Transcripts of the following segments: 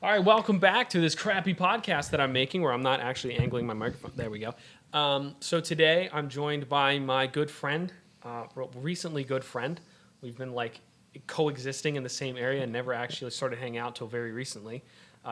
All right, welcome back to this crappy podcast that I'm making where I'm not actually angling my microphone. There we go. So today I'm joined by my good friend, recently good friend. We've been like coexisting in the same area and never actually started hanging out till very recently.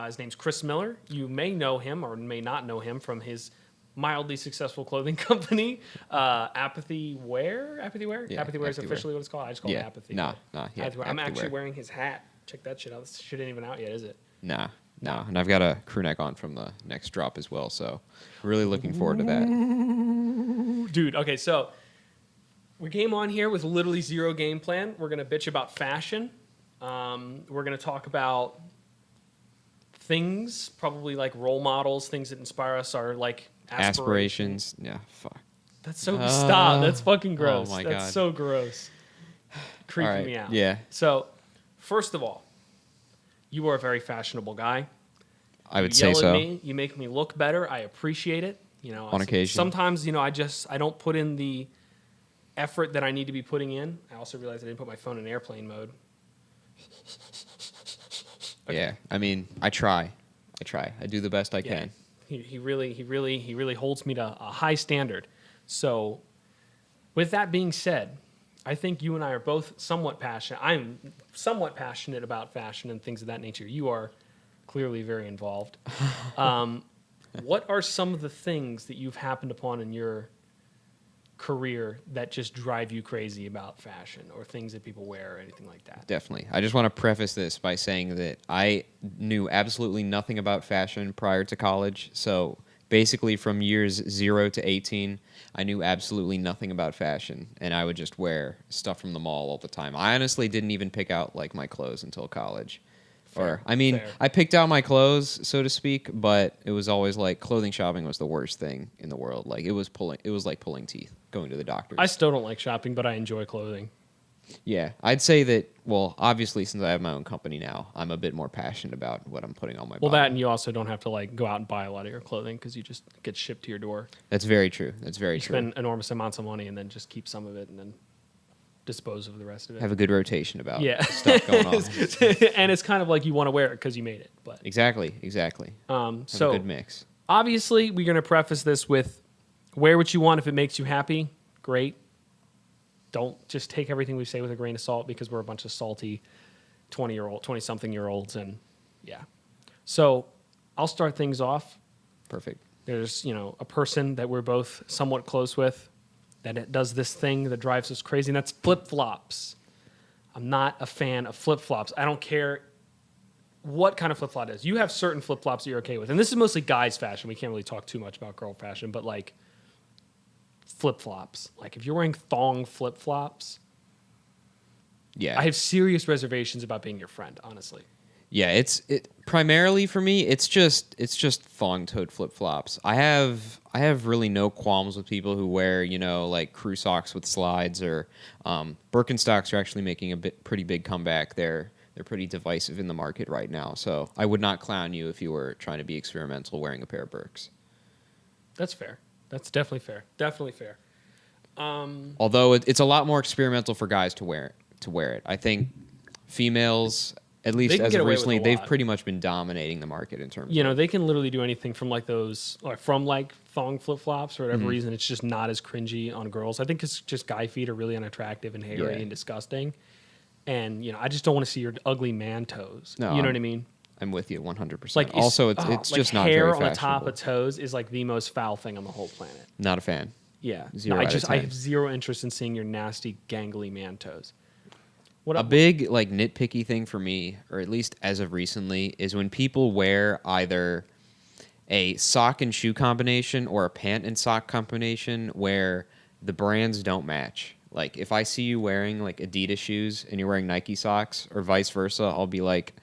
His name's Chris Miller. You may know him or may not know him from his mildly successful clothing company, Apathy Wear. Apathy Wear? Yeah, Apathy Wear is Apathy officially what it's called. I just call it Apathy. Yeah, Apathy Wear. I'm Apathy actually Wear. wearing his hat. Check that shit out. This shit ain't even out yet, is it? No. And I've got a crew neck on from the next drop as well, so really looking forward to that. Dude, okay, so we came on here with literally zero game plan. We're going to bitch about fashion. We're going to talk about things, probably like role models, things that inspire us, our like aspirations. Yeah, fuck. That's so, stop. That's fucking gross. Oh my That's God. so gross. Creeping All right, me out. yeah. So, first of all, you are a very fashionable guy. I would You say yell so. at me, you make me look better. I appreciate it. You know, On occasion. Sometimes, I don't put in the effort that I need to be putting in. I also realized I didn't put my phone in airplane mode. Okay. Yeah, I mean, I try. I do the best I can. He really holds me to a high standard. So, with that being said, I think you and I are both somewhat passionate. I'm somewhat passionate about fashion and things of that nature. You are clearly very involved. What are some of the things that you've happened upon in your career that just drive you crazy about fashion or things that people wear or anything like that? Definitely. I just want to preface this by saying that I knew absolutely nothing about fashion prior to college. So basically from years 0 to 18, I knew absolutely nothing about fashion, and I would just wear stuff from the mall all the time. I honestly didn't even pick out like my clothes until college. Fair. I picked out my clothes, so to speak, but it was always like clothing shopping was the worst thing in the world. Like it was like pulling teeth, going to the doctor. I still don't like shopping, but I enjoy clothing. Yeah, I'd say that, well, obviously since I have my own company now, I'm a bit more passionate about what I'm putting on my Well, body. that and you also don't have to like go out and buy a lot of your clothing because you just get shipped to your door. That's very true. You spend enormous amounts of money and then just keep some of it and then dispose of the rest of it. Have a good rotation about stuff going on. And it's kind of like you want to wear it because you made it. But Exactly. so Have a good mix. obviously we're going to preface this with wear what you want if it makes you happy. Great. Don't just take everything we say with a grain of salt because we're a bunch of salty 20-something year olds. And yeah. So I'll start things off. Perfect. There's, a person that we're both somewhat close with that it does this thing that drives us crazy, and that's flip-flops. I'm not a fan of flip-flops. I don't care what kind of flip-flop it is. You have certain flip-flops that you're okay with. And this is mostly guys' fashion. We can't really talk too much about girl fashion, but like flip-flops. Like if you're wearing thong flip-flops, Yeah. I have serious reservations about being your friend, honestly. Yeah, it primarily for me, it's just thong-toed flip-flops. I have really no qualms with people who wear, like crew socks with slides, or Birkenstocks are actually making a pretty big comeback. They're pretty divisive in the market right now. So I would not clown you if you were trying to be experimental wearing a pair of Birks. That's fair. That's definitely fair. Definitely fair. Although it's a lot more experimental for guys to wear it. I think females, at least as of recently, they've pretty much been dominating the market in terms of... they can literally do anything from like those, or from like thong flip-flops for whatever reason. It's just not as cringy on girls. I think it's just guy feet are really unattractive and hairy and disgusting. And, I just don't want to see your ugly man toes. No, you know what I mean? I'm with you 100%. Like Also, it's just not very hair fashionable. on the top of toes is like the most foul thing on the whole planet. Not a fan. Yeah. Zero No, out of I 10. have zero interest in seeing your nasty, gangly man toes. A big like nitpicky thing for me, or at least as of recently, is when people wear either a sock and shoe combination or a pant and sock combination where the brands don't match. Like if I see you wearing like Adidas shoes and you're wearing Nike socks, or vice versa, I'll be like,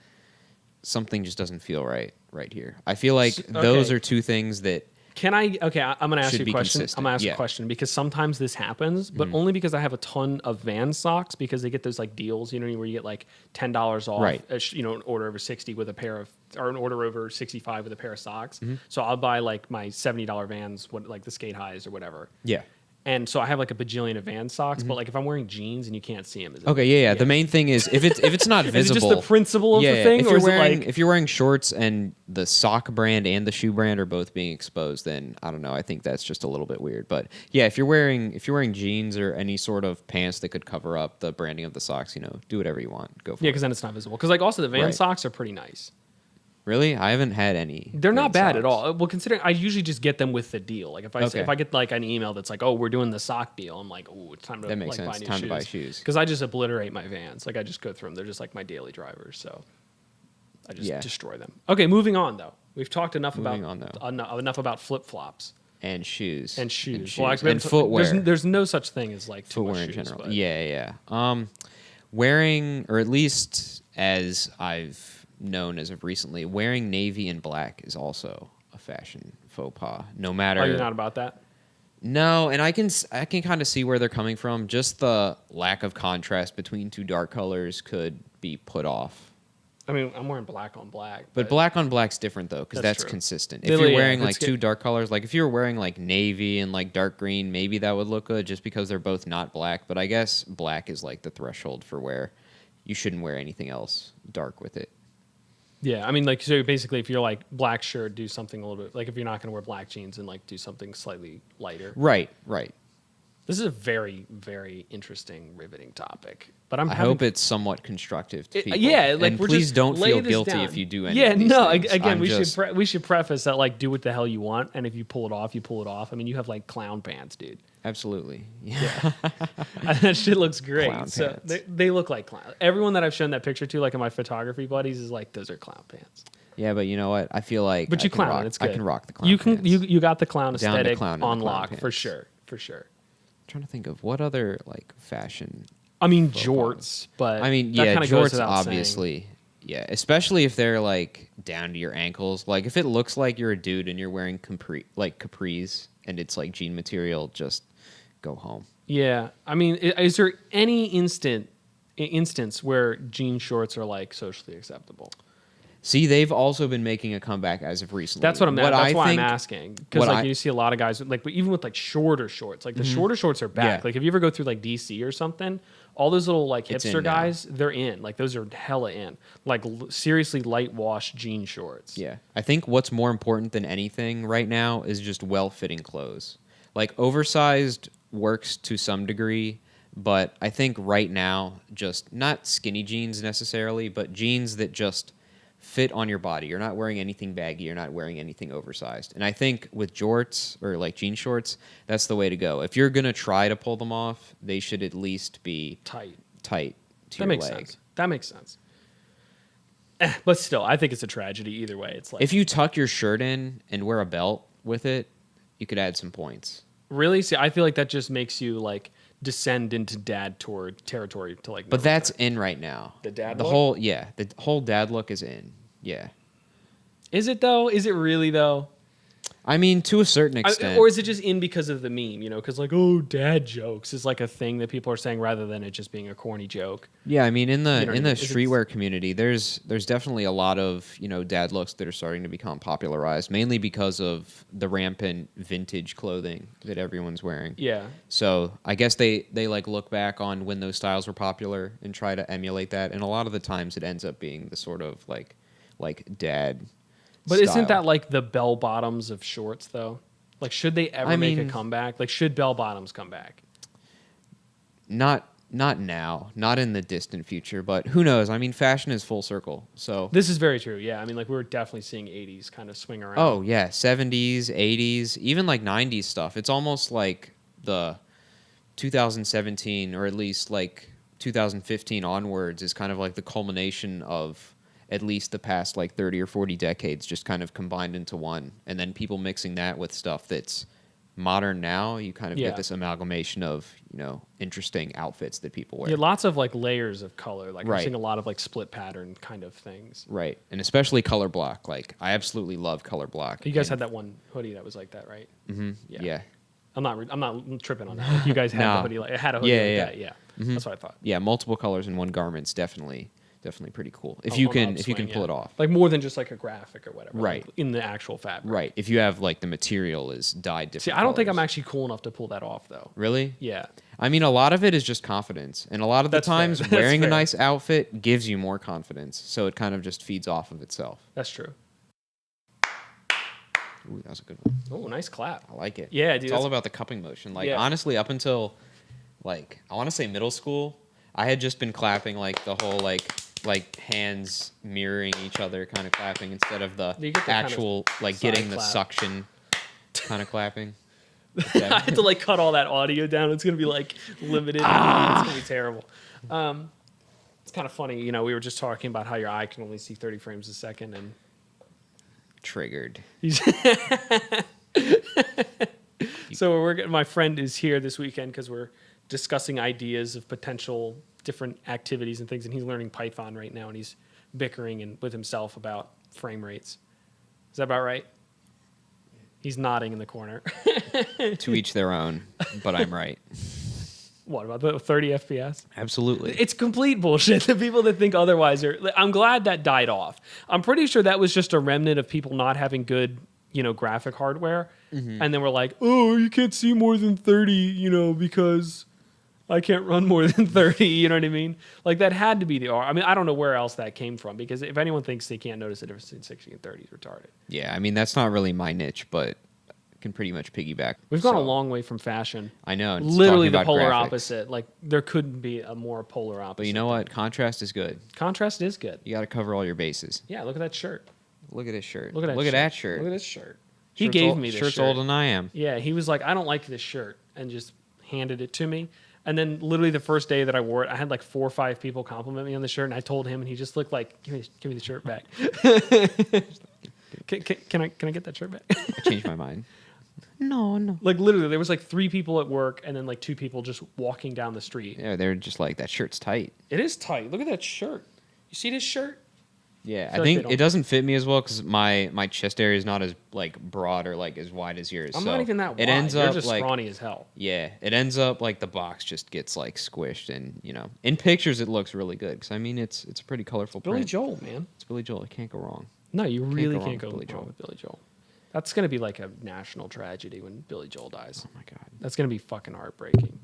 something just doesn't feel right here. I feel like those are two things that... I'm going to ask you a question. Consistent. I'm going to ask a question because sometimes this happens, but only because I have a ton of Vans socks because they get those like deals, where you get like $10 off, Right. An order over 60 with a pair of, or an order over 65 with a pair of socks. So I'll buy like my $70 Vans, like the skate highs or whatever. Yeah. And so I have like a bajillion of Vans socks, but like if I'm wearing jeans and you can't see them, Okay, yeah. The main thing is if it's not is it visible. just the principle of the thing, If or you're is wearing it like if you're wearing shorts and the sock brand and the shoe brand are both being exposed, then I don't know. I think that's just a little bit weird. But yeah, if you're wearing jeans or any sort of pants that could cover up the branding of the socks, do whatever you want. Go for yeah, it. because then it's not visible. Because like also the Vans Right. socks are pretty nice. Really, I haven't had any. They're not Vans bad at socks. all. Well, considering I usually just get them with the deal. Like if I Okay. if I get like an email that's like, oh, we're doing the sock deal, I'm like, oh, it's time to That makes like sense. buy new Time shoes. to buy shoes. Because I just obliterate my Vans. Like I just go through them. They're just like my daily drivers. So I just destroy them. Okay, moving on though. We've talked enough enough about flip flops And shoes. and shoes. And, Well, shoes. actually, And footwear. There's no such thing as like too Footwear much in shoes, general. but- Yeah. Wearing, or at least as I've known as of recently, wearing navy and black is also a fashion faux pas. No matter. Oh, you're not about that? No, and I can kind of see where they're coming from. Just the lack of contrast between two dark colors could be put off. I mean, I'm wearing black on black. But black on black's different though, because That's that's true. consistent. Yeah, If you're yeah, wearing that's like two dark colors, like if you were wearing like navy and like dark green, maybe that would look good just because they're both not black. But I guess black is like the threshold for where you shouldn't wear anything else dark with it. Yeah, I mean, like, so basically, if you're like black shirt, do something a little bit like if you're not going to wear black jeans and like do something slightly lighter. Right. This is a very, very interesting, riveting topic. But I hope it's somewhat constructive to people. Yeah, like and we're please just don't lay feel this guilty down. if you do any. Yeah, of these no. things. Again, I'm we just- should preface that like do what the hell you want, and if you pull it off, you pull it off. I mean, you have like clown pants, dude. Absolutely. Yeah. That shit looks great. Clown So pants. they look like clown. Everyone that I've shown that picture to, like in my photography buddies, is like those are clown pants. Yeah, but you know what? I feel like But I you can clown, rock, it's good. I can rock the clown. You can pants. you got the clown Down to aesthetic clown in the on clown lock for pants. sure, for sure. trying to think of what other like fashion. I mean Faux jorts, but I mean, that yeah, kinda goes jorts without saying. obviously. Yeah, especially if they're like down to your ankles. Like if it looks like you're a dude and you're wearing capris and it's like jean material, just go home. Yeah, I mean, is there any instance where jean shorts are like socially acceptable? See, they've also been making a comeback as of recently. That's what I'm. That's I why think- I'm asking because what like I- you see a lot of guys like, but even with like shorter shorts, like the shorter shorts are back. Yeah. Like if you ever go through like DC or something, all those little like It's hipster in now. guys, they're in. Like those are hella in. Like seriously light wash jean shorts. Yeah. I think what's more important than anything right now is just well-fitting clothes. Like oversized works to some degree, but I think right now just not skinny jeans necessarily, but jeans that just fit on your body. You're not wearing anything baggy, you're not wearing anything oversized. And I think with jorts or like jean shorts, that's the way to go. If you're going to try to pull them off, they should at least be tight. to That your makes leg. sense. That makes sense. But still, I think it's a tragedy either way. It's like If you tuck your shirt in and wear a belt with it, you could add some points. really see. I feel like that just makes you like descend into dad tour territory to like. But never that's return. in right now. The dad the look? whole dad look is in. Yeah. Is it though? Is it really though? I mean, to a certain extent. Or is it just in because of the meme? You know, because like, oh, dad jokes is like a thing that people are saying rather than it just being a corny joke. Yeah, I mean, in the You know what in I the mean? Is it- streetwear community, there's definitely a lot of dad looks that are starting to become popularized, mainly because of the rampant vintage clothing that everyone's wearing. Yeah. So I guess they like look back on when those styles were popular and try to emulate that, and a lot of the times it ends up being the sort of like dad. But style. isn't that like the bell bottoms of shorts though? Like, should they ever I make a mean- comeback? Like, should bell bottoms come back? Not now, not in the distant future, but who knows? I mean, fashion is full circle. So This is very true. Yeah. I mean, like, we're definitely seeing 80s kind of swing around. oh yeah, 70s, 80s, even like 90s stuff. It's almost like the 2017 or at least like 2015 onwards is kind of like the culmination of at least the past like 30 or 40 decades just kind of combined into one. And then people mixing that with stuff that's modern now, you kind of Yeah. get this amalgamation of, interesting outfits that people wear. Yeah, lots of like layers of color. Like, I'm Right. seeing a lot of like split pattern kind of things. Right. And especially color block. Like I absolutely love color block. You guys And- had that one hoodie that was like that, right? yeah. I'm not tripping on that. Like, you guys had No. the hoodie. Like, it had a hoodie Yeah, like yeah. that. Yeah. That's what I thought. Yeah, multiple colors in one garment's definitely definitely pretty cool on if you the can upswing, pull it off. Like more than just like a graphic or whatever. Right. Like in the actual fabric. Right. If you have like the material is dyed different. See, I don't think I'm colors. actually cool enough to pull that off though. Really? Yeah. I mean, a lot of it is just confidence, and a lot of the That's fair. times That's wearing a fair. nice outfit gives you more confidence. So it kind of just feeds off of itself. That's true. Ooh, that was a good one. Oh, nice clap. I like it. Yeah, dude. It's all about the cupping motion. Like Yeah. honestly, up until like I want to say middle school, I had just been clapping like the whole like hands mirroring each other kind of clapping instead of the You get the kind of actual like side getting the clap. suction kind of clapping. I had to like cut all that audio down. It's gonna be like limited. It's gonna be terrible. It's kind of funny, you know. We were just talking about how your eye can only see 30 frames a second, and Triggered. so my friend is here this weekend because we're discussing ideas of potential different activities and things, and he's learning Python right now, and he's bickering with himself about frame rates. Is that about right? He's nodding in the corner. To each their own, but I'm right. What about the 30 FPS? Absolutely. It's complete bullshit. The people that think otherwise are. I'm glad that died off. I'm pretty sure that was just a remnant of people not having good, graphic hardware, and then we're like, oh, you can't see more than 30, because I can't run more than 30. You know what I mean? Like that had to be the R. I mean, I don't know where else that came from, because if anyone thinks they can't notice the difference between 60 and 30, is retarded. Yeah, I mean that's not really my niche, but can pretty much piggyback. We've gone a So, long way from fashion. I know. and Literally talking the about polar graphics. opposite. Like there couldn't be a more polar opposite. But you know what? Contrast is good. Contrast is good. You got to cover all your bases. Yeah, look at that shirt. Look at his shirt. Look at that Look shirt. at that shirt. Look at this shirt. He Shirt's gave old- me this shirt's shirt. older than I am. Yeah, he was like, I don't like this shirt, and just handed it to me. And then literally the first day that I wore it, I had like 4 or 5 people compliment me on the shirt, and I told him, and he just looked like, give me the shirt back. Can I get that shirt back? I changed my mind. No. Like literally, there was like 3 people at work, and then like 2 people just walking down the street. Yeah, they're just like that shirt's tight. It is tight. Look at that shirt. You see this shirt? Yeah, I I feel like think they don't- it doesn't fit me as well because my chest area is not as like broad or like as wide as yours. I'm so not even that wide. It ends You're up just like scrawny as hell. yeah, it ends up like the box just gets like squished and in pictures it looks really good because I mean it's a pretty colorful Billy print. Joel, man. It's Billy Joel. It can't go wrong. No, you really go can't go wrong with Billy wrong Joel. with Billy Joel. That's gonna be like a national tragedy when Billy Joel dies. Oh my god. That's gonna be fucking heartbreaking.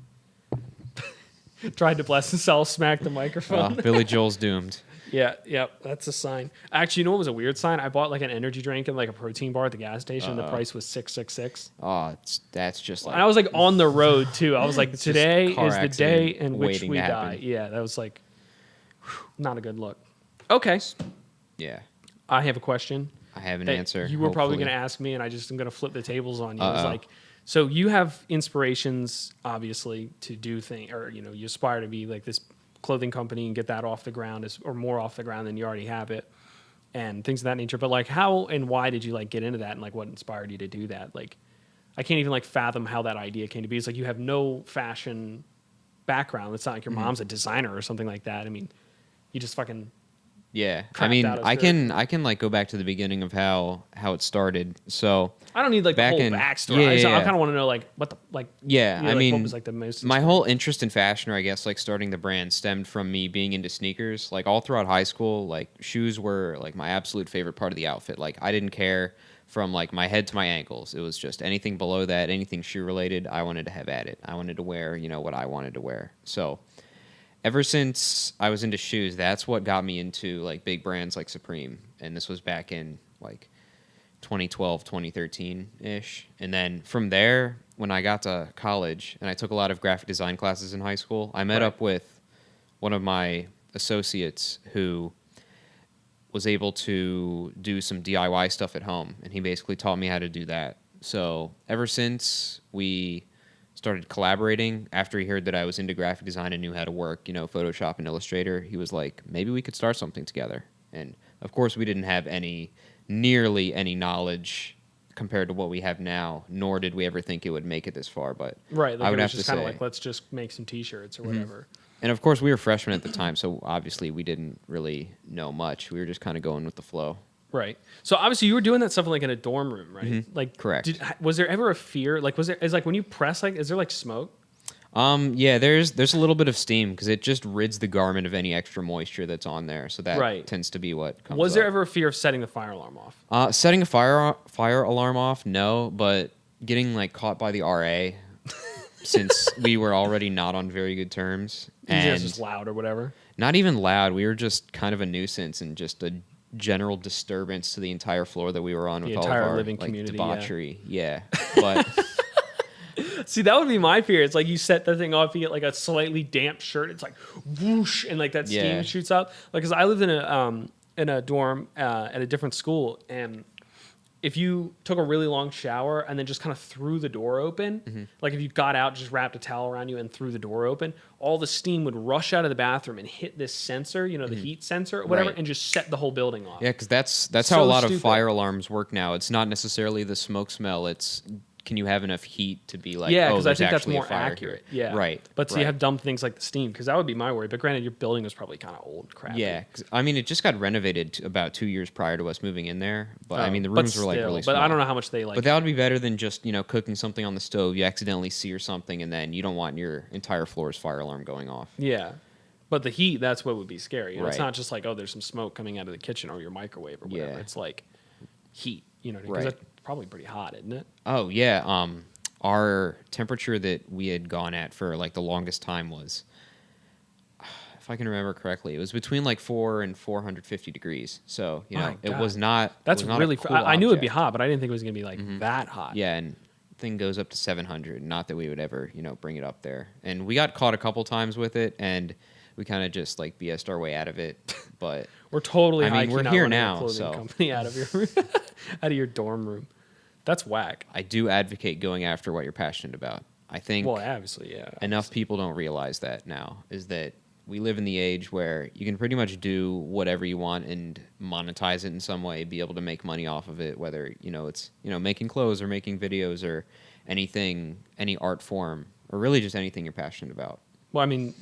Tried to bless himself, smacked the microphone. Billy Joel's doomed. Yeah, that's a sign. Actually, you know what was a weird sign? I bought like an energy drink and like a protein bar at the gas station. And the price was $666. Oh, that's just like And I was like on the road too. I was like, It's just today car is the day accident in which waiting we to die. happen. Yeah, that was like not a good look. Okay, yeah. I have a question. I have an that answer. You were probably hopefully. going to ask me, and I just am going to flip the tables on you. It was Uh-oh. like, so you have inspirations, obviously, to do things, or you aspire to be like this clothing company and get that off the ground, or more off the ground than you already have it, and things of that nature. But like, how and why did you like get into that, and like, what inspired you to do that? Like, I can't even like fathom how that idea came to be. It's like you have no fashion background. It's not like your mom's a designer or something like that. I mean, you just fucking Yeah, I crapped mean, out a I skirt. can like go back to the beginning of how it started. So I don't need like the Back whole in- backstory. yeah, I yeah. kind of want to know like what the like. yeah, I like, mean, what was like the most my whole interest in fashion, or I guess like starting the brand, stemmed from me being into sneakers. Like all throughout high school, like shoes were like my absolute favorite part of the outfit. Like I didn't care from like my head to my ankles. It was just anything below that, anything shoe related, I wanted to have at it. I wanted to wear, what I wanted to wear. So ever since I was into shoes, that's what got me into like big brands like Supreme. And this was back in like 2012, 2013-ish. And then from there, when I got to college and I took a lot of graphic design classes in high school, I met Right. up with one of my associates who was able to do some DIY stuff at home. And he basically taught me how to do that. So ever since we started collaborating, after he heard that I was into graphic design and knew how to work, Photoshop and Illustrator, he was like, maybe we could start something together. And of course, we didn't have nearly any knowledge compared to what we have now, nor did we ever think it would make it this far. But right. Like I would it have was just to kind of say, like let's just make some T-shirts or whatever. and of course, we were freshmen at the time, so obviously we didn't really know much. We were just kind of going with the flow. Right. So obviously you were doing that stuff like in a dorm room, right? Like Correct. Was there ever a fear? Like is like when you press, like is there like smoke? Yeah, there's a little bit of steam because it just rids the garment of any extra moisture that's on there. So that tends to be what comes Was there up. ever a fear of setting the fire alarm off? Setting a fire alarm off, no, but getting like caught by the RA since we were already not on very good terms. And And just loud or whatever? not even loud. We were just kind of a nuisance and just a general disturbance to the entire floor that we were on with all of entire our living like community, debauchery. Yeah. But See, that would be my fear. It's like you set the thing off, you get like a slightly damp shirt. It's like whoosh, and like that steam Yeah. shoots up. Like, cause I lived in a dorm at a different school, and if you took a really long shower and then just kind of threw the door open, like if you got out, just wrapped a towel around you and threw the door open, all the steam would rush out of the bathroom and hit this sensor, you know, the heat sensor or whatever, Right. and just set the whole building off. yeah, because that's how So a lot stupid. of fire alarms work now. It's not necessarily the smoke smell. It's can you have enough heat to be like, Yeah, oh, because I there's think that's actually a more fire accurate. here. Yeah, Right. But so right. you have dumb things like the steam, because that would be my worry. But granted, your building was probably kind of old, and crappy. Yeah, 'cause, I mean, it just got renovated about 2 years prior to us moving in there. But I mean, the But rooms were like still, really small. But I don't know how much they like. But that would be better than just cooking something on the stove. You accidentally sear something, and then you don't want your entire floor's fire alarm going off. Yeah. But the heat, that's what would be scary. You know, It's Right. not just like, oh, there's some smoke coming out of the kitchen or your microwave or whatever. Yeah. It's like heat, you know, because Right. that's probably pretty hot, isn't it? Oh yeah, our temperature that we had gone at for like the longest time was, if I can remember correctly, it was between like 4 and 450 degrees. So My it God. was not. That's it was not really. A cool I knew it'd be object. hot, but I didn't think it was going to be like that hot. Yeah, and thing goes up to 700. Not that we would ever bring it up there. And we got caught a couple times with it, and we kind of just like BS'd our way out of it. But We're totally. I mean, high-key we're not here running a now, clothing so. company out of your out of your dorm room. That's whack. I do advocate going after what you're passionate about. I think Well, obviously, yeah. enough people don't realize that now is that we live in the age where you can pretty much do whatever you want and monetize it in some way, be able to make money off of it, whether it's making clothes or making videos or anything, any art form, or really just anything you're passionate about. Well, I mean,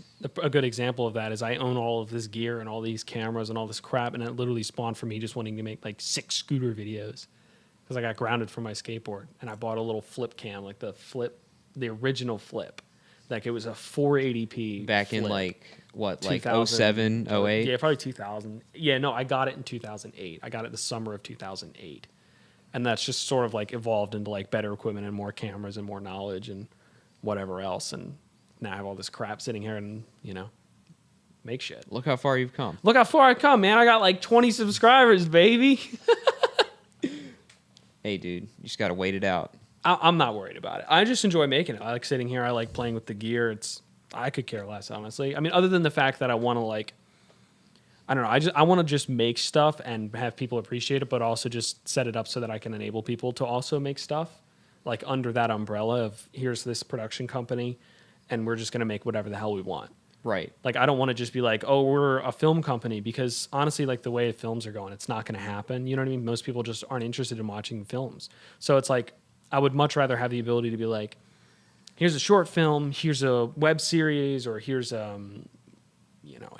a good example of that is I own all of this gear and all these cameras and all this crap, and it literally spawned from me just wanting to make like 6 scooter videos because I got grounded from my skateboard, and I bought a little flip cam, like the original flip, like it was a 480p Back in flip. like what, like 2000 07, 08? Yeah, probably 2000. Yeah, no, I got it in 2008. I got it the summer of 2008, and that's just sort of like evolved into like better equipment and more cameras and more knowledge and whatever else, and now I have all this crap sitting here and make shit. Look how far you've come. Look how far I come, man. I got like 20 subscribers, baby. Hey, dude, you just got to wait it out. I'm not worried about it. I just enjoy making it. I like sitting here. I like playing with the gear. I could care less, honestly. I mean, other than the fact that I want to I don't know. I want to just make stuff and have people appreciate it, but also just set it up so that I can enable people to also make stuff like under that umbrella of here's this production company and we're just going to make whatever the hell we want. Right. Like, I don't want to just be like, oh, we're a film company, because honestly, like the way films are going, it's not going to happen. You know what I mean? Most people just aren't interested in watching films. So it's like, I would much rather have the ability to be like, here's a short film, here's a web series, or here's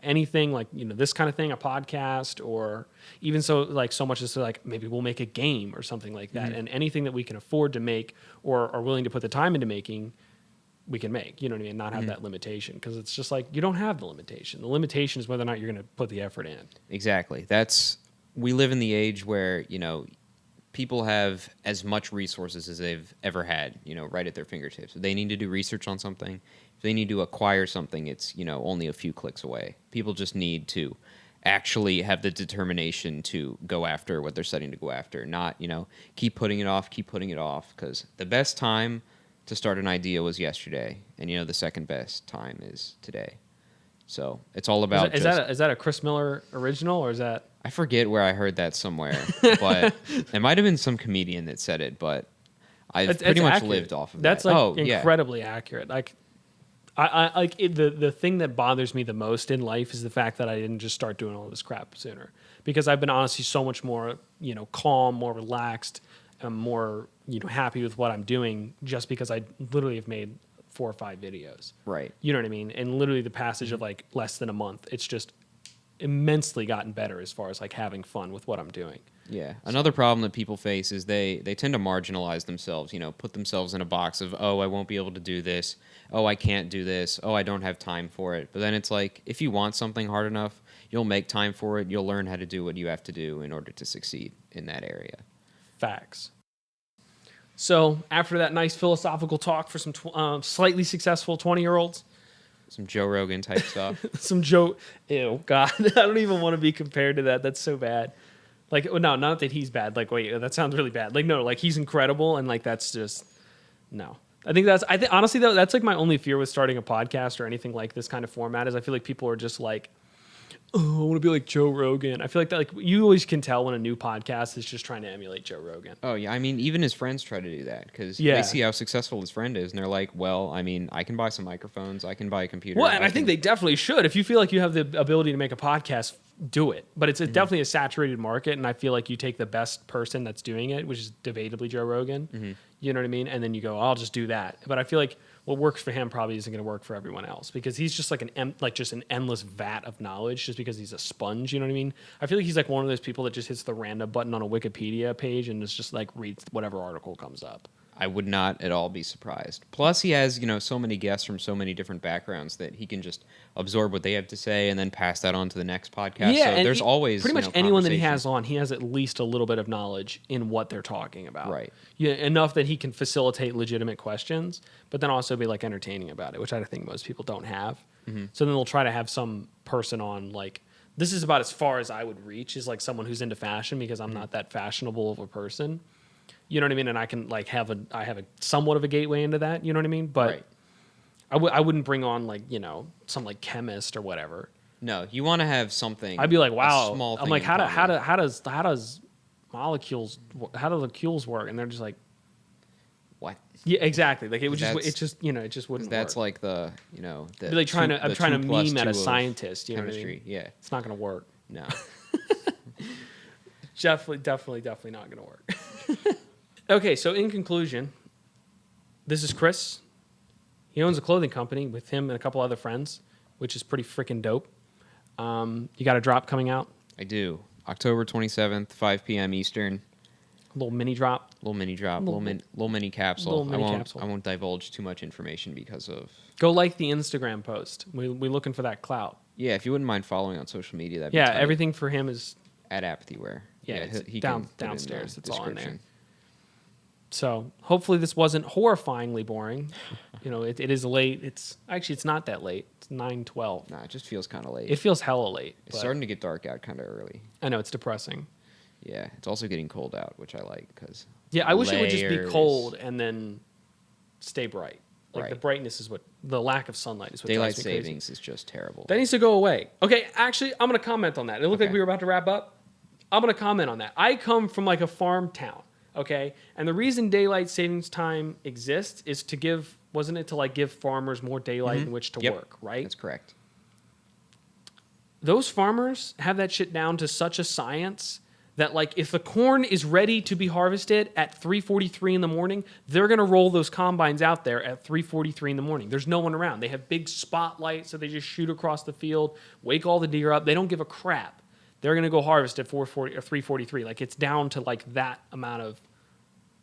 anything like, this kind of thing, a podcast, or even so much as to like, maybe we'll make a game or something like that. And anything that we can afford to make or are willing to put the time into making, we can make, you know what I mean? Not have that limitation, because it's just like, you don't have the limitation. The limitation is whether or not you're going to put the effort in. Exactly. We live in the age where, people have as much resources as they've ever had, right at their fingertips. If they need to do research on something, if they need to acquire something, it's, only a few clicks away. People just need to actually have the determination to go after what they're setting to go after, not, keep putting it off, because the best time to start an idea was yesterday, and the second best time is today. So it's all about. Is that a Chris Miller original, or is that? I forget where I heard that somewhere, but it might have been some comedian that said it. But I've pretty much accurate. lived off of That's that. like incredibly accurate. Like, the thing that bothers me the most in life is the fact that I didn't just start doing all this crap sooner, because I've been honestly so much more calm, more relaxed, and more happy with what I'm doing, just because I literally have made 4 or 5 videos. Right. You know what I mean? And literally the passage of like less than a month, it's just immensely gotten better as far as like having fun with what I'm doing. Yeah. Another problem that people face is they tend to marginalize themselves, put themselves in a box of, oh, I won't be able to do this. Oh, I can't do this. Oh, I don't have time for it. But then it's like, if you want something hard enough, you'll make time for it. You'll learn how to do what you have to do in order to succeed in that area. Facts. So after that nice philosophical talk for some slightly successful 20-year-olds, Some Joe Rogan type stuff. some Joe, ew, God, I don't even want to be compared to that. That's so bad. Like, no, not that he's bad. Like, wait, that sounds really bad. Like, no, like he's incredible, and like that's just no. I think honestly though, that's like my only fear with starting a podcast or anything like this kind of format is I feel like people are just like, oh, I want to be like Joe Rogan. I feel like that, like you always can tell when a new podcast is just trying to emulate Joe Rogan. Oh, yeah. I mean, even his friends try to do that because Yeah. they see how successful his friend is, and they're like, well, I mean, I can buy some microphones. I can buy a computer. Well, and I think they definitely should. If you feel like you have the ability to make a podcast, do it. But it's definitely a saturated market, and I feel like you take the best person that's doing it, which is debatably Joe Rogan. You know what I mean? And then you go, I'll just do that. But I feel like what works for him probably isn't going to work for everyone else because he's just like just an endless vat of knowledge just because he's a sponge. You know what I mean? I feel like he's like one of those people that just hits the random button on a Wikipedia page and it's just like reads whatever article comes up. I would not at all be surprised. Plus, he has, so many guests from so many different backgrounds that he can just absorb what they have to say and then pass that on to the next podcast. Yeah, so and there's always pretty much anyone that he conversation. has on, he has at least a little bit of knowledge in what they're talking about. Right. Yeah, enough that he can facilitate legitimate questions, but then also be like entertaining about it, which I think most people don't have. So then they'll try to have some person on like this is about as far as I would reach is like someone who's into fashion because I'm not that fashionable of a person. You know what I mean? And I can like have a somewhat of a gateway into that. You know what I mean? But Right. I wouldn't bring on like some like chemist or whatever. No, you want to have something. I'd be like, a wow. small I'm thing like, in how common. does molecules? How do the molecules work? And they're just like, What? yeah, exactly. Like it would That's- it just wouldn't. That's work. like the, the It'd be like I'm trying to meme at a scientist. You know what I chemistry. mean? Yeah. It's not going to work. No. Definitely not going to work. Okay, so in conclusion, this is Chris. He owns a clothing company with him and a couple other friends, which is pretty freaking dope. You got a drop coming out, I do. October 27th, 5 p.m. Eastern. a little mini drop. Little mini drop, little mini capsule. Little mini capsule. I won't divulge too much information because of. Go like the Instagram post. We're looking for that clout. Yeah, if you wouldn't mind following on social media, that'd be Yeah, tight. everything for him is At Apathyware. Yeah, it's he down- can put it in the downstairs. It's all in there. description. so. Hopefully, this wasn't horrifyingly boring. It is late. It's not that late. It's 9:12. Nah, it just feels kind of late. It feels hella late. It's but starting to get dark out kind of early. I know it's depressing. Yeah, it's also getting cold out, which I like because. Yeah, I wish it would just be layers. cold and then stay bright. Like the Right. brightness is the lack of sunlight is what Daylight drives me crazy. savings is just terrible. That needs to go away. Okay, actually, I'm going to comment on that. It looked like Okay. we were about to wrap up. I'm going to comment on that. I come from like a farm town, okay? And the reason daylight savings time exists is to give, wasn't it to like give farmers more daylight in which to Yep, work, right? That's correct. Those farmers have that shit down to such a science that like if the corn is ready to be harvested at 3:43 in the morning, they're going to roll those combines out there at 3:43 in the morning. There's no one around. They have big spotlights, so they just shoot across the field, wake all the deer up. They don't give a crap. They're going to go harvest at 4:40 or 3:43. Like it's down to like that amount of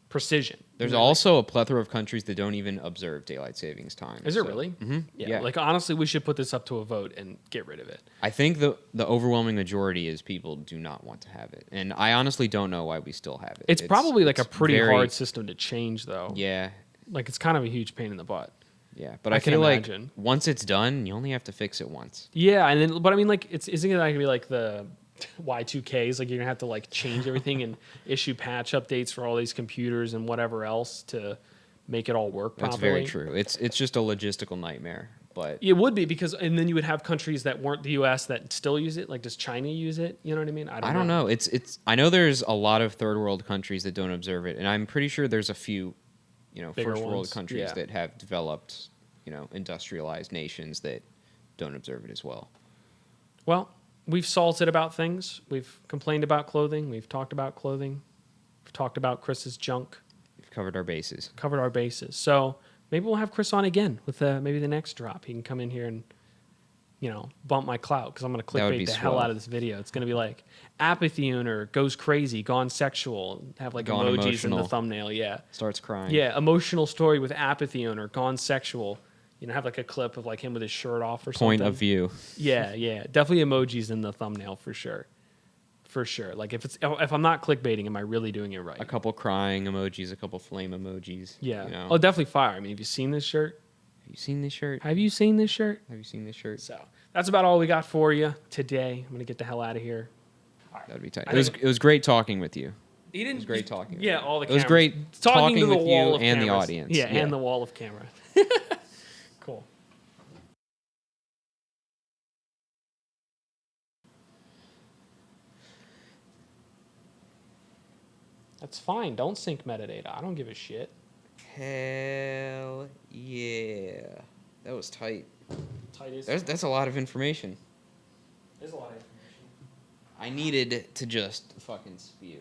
precision. There's You know, like- also a plethora of countries that don't even observe daylight savings time. Is there so- really? Mhm, Yeah. Like honestly, we should put this up to a vote and get rid of it. I think the overwhelming majority is people do not want to have it, and I honestly don't know why we still have it. It's probably like a it's pretty very- hard system to change, though. Yeah, Like it's kind of a huge pain in the butt. yeah, but I I, can feel imagine. like once it's done, you only have to fix it once. Yeah, and then, but I mean, like, isn't it going to be like the Y2Ks? Like, you're going to have to like change everything and issue patch updates for all these computers and whatever else to make it all work properly. That's very true. It's just a logistical nightmare, but It would be because, and then you would have countries that weren't the U.S. that still use it. Like, does China use it? You know what I mean? I don't know. It's. I know there's a lot of third world countries that don't observe it, and I'm pretty sure there's a few, Bigger first world ones, countries yeah. that have developed, industrialized nations that don't observe it as well. Well, we've salted about things. We've complained about clothing. We've talked about clothing. We've talked about Chris's junk. We've covered our bases. Covered our bases. So maybe we'll have Chris on again with maybe the next drop. He can come in here and bump my clout, because I'm going to That would be clickbait the hell swell. out of this video. It's going to be like, apathy owner goes crazy, gone sexual, have like Gone emojis in the emotional. thumbnail. Yeah. Starts crying. Yeah. Emotional story with apathy owner, gone sexual. Have like a clip of like him with his shirt off or something. Point of view. Yeah. Definitely emojis in the thumbnail for sure. For sure. Like if I'm not clickbaiting, am I really doing it right? A couple crying emojis, a couple flame emojis. Yeah. You know? Oh, definitely fire. I mean, have you seen this shirt? Have you seen this shirt? Have you seen this shirt? Have you seen this shirt? So that's about all we got for you today. I'm gonna get the hell out of here. That'd be tight. I It think- was great talking with you. He didn't. It was great talking. Yeah, all the. It was cameras. great talking to the with you wall of and the cameras. audience. Yeah, Yeah. and the wall of camera. Cool. That's fine. Don't sync metadata. I don't give a shit. Hell yeah. That was tight. Tight is. That's a lot of information. There's a lot of information. I needed to just fucking spew.